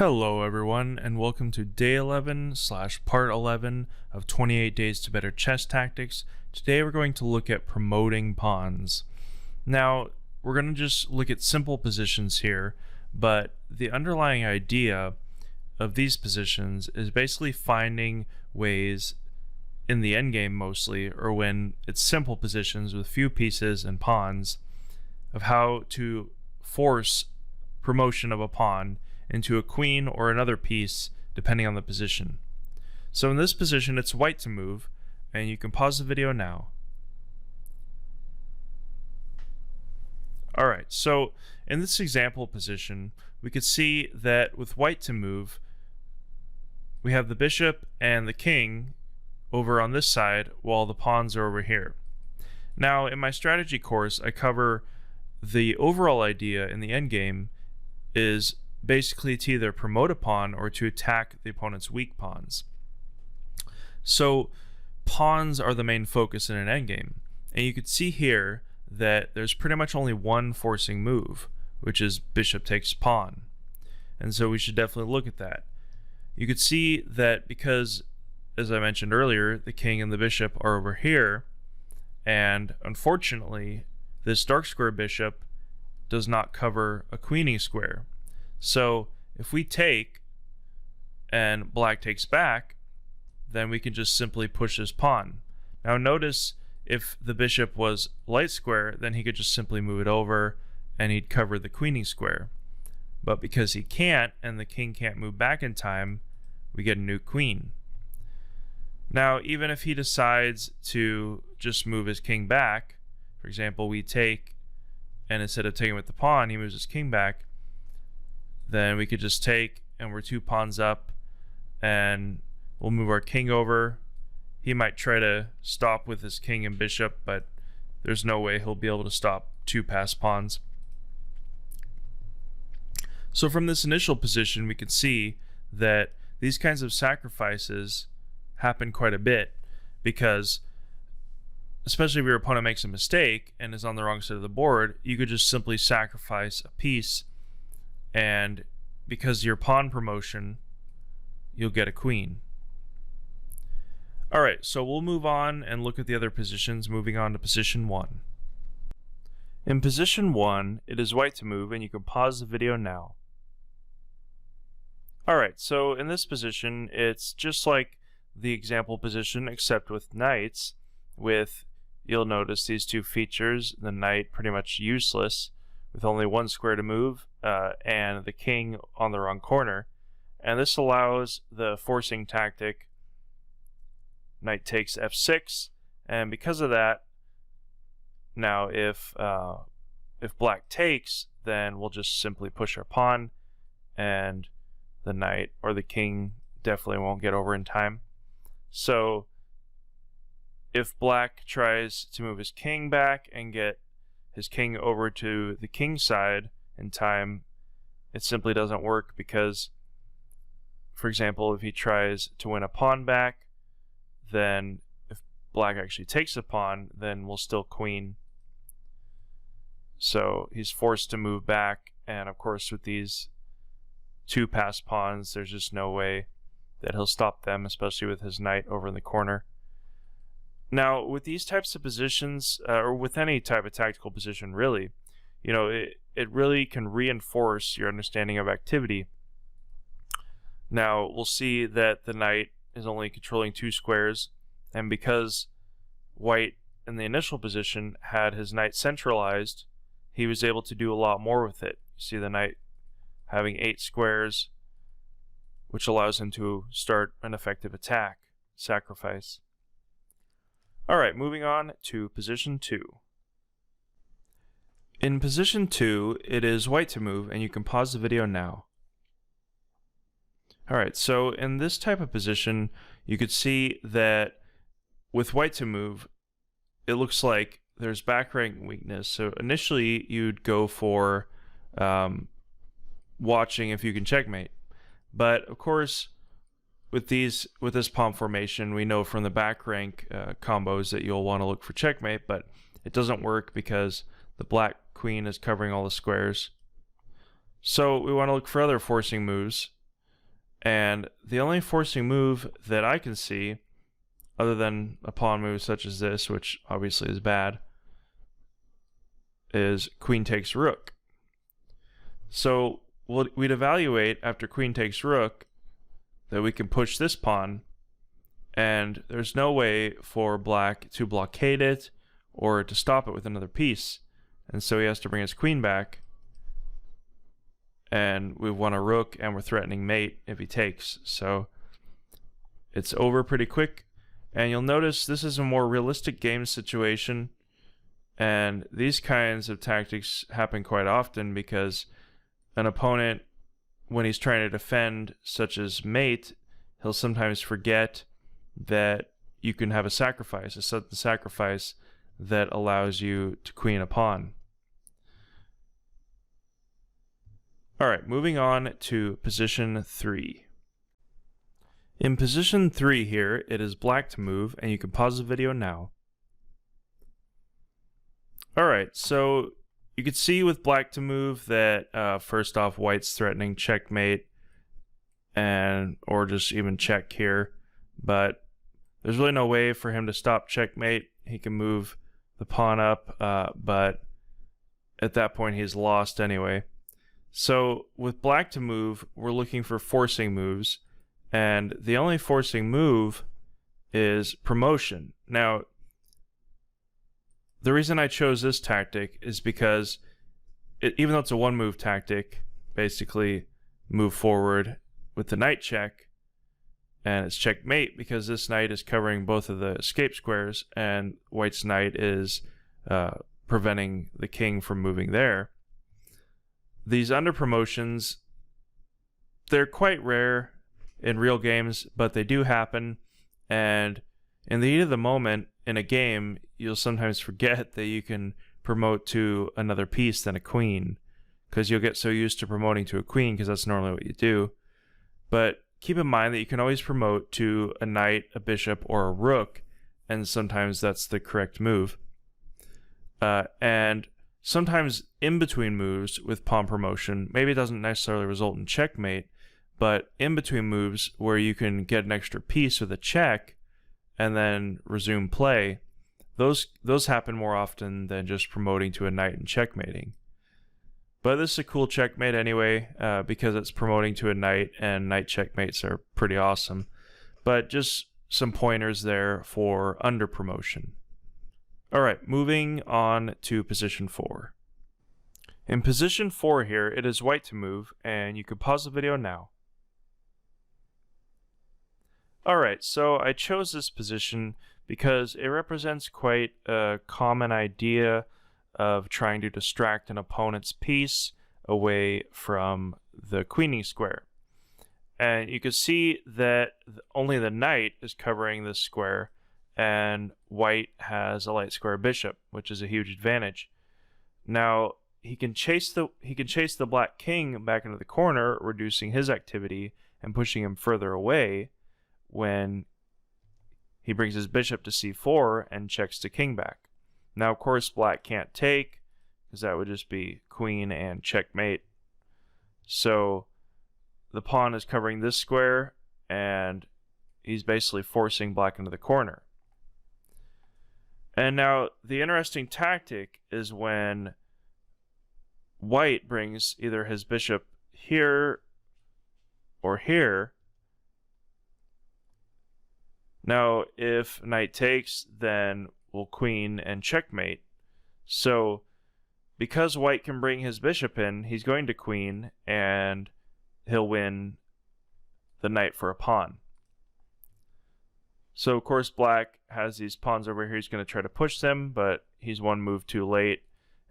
Hello everyone, and welcome to day 11 / part 11 of 28 Days to Better Chess Tactics. Today we're going to look at promoting pawns. Now, we're going to just look at simple positions here, but the underlying idea of these positions is basically finding ways in the endgame mostly, or when it's simple positions with few pieces and pawns, of how to force promotion of a pawn into a queen or another piece depending on the position. So in this position it's white to move, and you can pause the video now. Alright, so in this example position we could see that with white to move we have the bishop and the king over on this side while the pawns are over here. Now in my strategy course I cover the overall idea in the endgame is basically to either promote a pawn or to attack the opponent's weak pawns. So pawns are the main focus in an endgame, and you could see here that there's pretty much only one forcing move, which is bishop takes pawn, and so we should definitely look at that. You could see that because, as I mentioned earlier, the king and the bishop are over here, and unfortunately this dark square bishop does not cover a queening square. So if we take and black takes back, then we can just simply push this pawn. Now notice if the bishop was light square, then he could just simply move it over and he'd cover the queening square. But because he can't and the king can't move back in time, we get a new queen. Now even if he decides to just move his king back, for example we take, and instead of taking with the pawn he moves his king back, then we could just take and we're two pawns up and we'll move our king over. He might try to stop with his king and bishop, but there's no way he'll be able to stop two passed pawns. So from this initial position we can see that these kinds of sacrifices happen quite a bit, because especially if your opponent makes a mistake and is on the wrong side of the board, you could just simply sacrifice a piece, and because of your pawn promotion you'll get a queen. Alright, so we'll move on and look at the other positions, moving on to position 1. In position 1 it is white to move, and you can pause the video now. Alright, so in this position it's just like the example position except with knights, with, you'll notice these two features, the knight pretty much useless with only one square to move, and the king on the wrong corner. And this allows the forcing tactic, knight takes f6, and because of that, now if black takes, then we'll just simply push our pawn, and the knight or the king definitely won't get over in time. So if black tries to move his king back and get his king over to the king side in time, it simply doesn't work, because, for example, if he tries to win a pawn back, then if black actually takes a pawn, then we'll still queen. So he's forced to move back, and of course with these two passed pawns there's just no way that he'll stop them, especially with his knight over in the corner. Now, with these types of positions, or with any type of tactical position really, you know, it really can reinforce your understanding of activity. Now, we'll see that the knight is only controlling two squares, and because white in the initial position had his knight centralized, he was able to do a lot more with it. You see the knight having 8 squares, which allows him to start an effective attack, sacrifice. Alright, moving on to position 2. In position 2, it is white to move, and you can pause the video now. Alright, so in this type of position, you could see that with white to move, it looks like there's back rank weakness. So initially, you'd go for watching if you can checkmate. But of course, with this pawn formation, we know from the back rank combos that you'll want to look for checkmate, but it doesn't work because the black queen is covering all the squares. So we want to look for other forcing moves, And the only forcing move that I can see, other than a pawn move such as this, which obviously is bad, is queen takes rook. So we'd evaluate after queen takes rook that we can push this pawn, and there's no way for black to blockade it or to stop it with another piece. And so he has to bring his queen back, and we've won a rook, and we're threatening mate if he takes. So it's over pretty quick. And you'll notice this is a more realistic game situation, and these kinds of tactics happen quite often because an opponent, when he's trying to defend, such as mate, he'll sometimes forget that you can have a sacrifice, a sudden sacrifice that allows you to queen a pawn. Alright, moving on to position 3. In position 3 here, it is black to move, and you can pause the video now. Alright, so you can see with black to move that first off, white's threatening checkmate, or just even check here, but there's really no way for him to stop checkmate. He can move the pawn up, but at that point he's lost anyway. So with black to move, we're looking for forcing moves, and the only forcing move is promotion. Now, the reason I chose this tactic is because even though it's a one move tactic, basically move forward with the knight check, and it's checkmate because this knight is covering both of the escape squares, and white's knight is preventing the king from moving there. These underpromotions, they're quite rare in real games, but they do happen, and in the heat of the moment in a game, you'll sometimes forget that you can promote to another piece than a queen, because you'll get so used to promoting to a queen because that's normally what you do. But keep in mind that you can always promote to a knight, a bishop, or a rook, and sometimes that's the correct move. And sometimes in between moves with pawn promotion, maybe it doesn't necessarily result in checkmate, but in between moves where you can get an extra piece with a check and then resume play, those happen more often than just promoting to a knight and checkmating. But this is a cool checkmate anyway, because it's promoting to a knight, and knight checkmates are pretty awesome. But just some pointers there for under promotion. Alright, moving on to position 4. In position 4 here, it is white to move, and you can pause the video now. Alright, so I chose this position because it represents quite a common idea of trying to distract an opponent's piece away from the queening square. And you can see that only the knight is covering this square, and white has a light square bishop, which is a huge advantage. Now, he can chase the black king back into the corner, reducing his activity and pushing him further away when he brings his bishop to c4 and checks the king back. Now, of course, black can't take, because that would just be queen and checkmate. So the pawn is covering this square, and he's basically forcing black into the corner. And now, the interesting tactic is when white brings either his bishop here or here. Now, if knight takes, then we'll queen and checkmate. So, because white can bring his bishop in, he's going to queen, and he'll win the knight for a pawn. So, of course, black has these pawns over here. He's going to try to push them, but he's one move too late,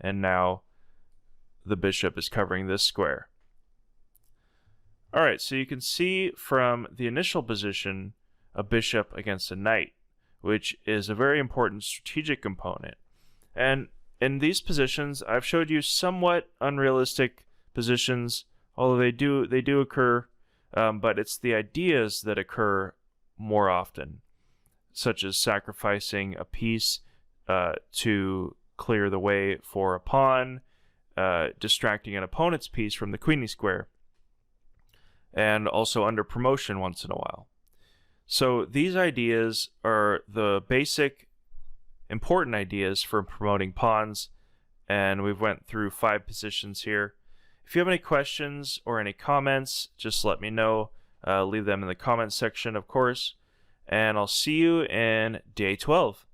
and now the bishop is covering this square. Alright, so you can see from the initial position a bishop against a knight, which is a very important strategic component. And in these positions, I've showed you somewhat unrealistic positions, although they do occur, but it's the ideas that occur more often, such as sacrificing a piece to clear the way for a pawn, distracting an opponent's piece from the queening square. and also under promotion once in a while. So these ideas are the basic important ideas for promoting pawns, and we've went through 5 positions here. If you have any questions or any comments, just let me know. Leave them in the comments section, of course, and I'll see you in day 12.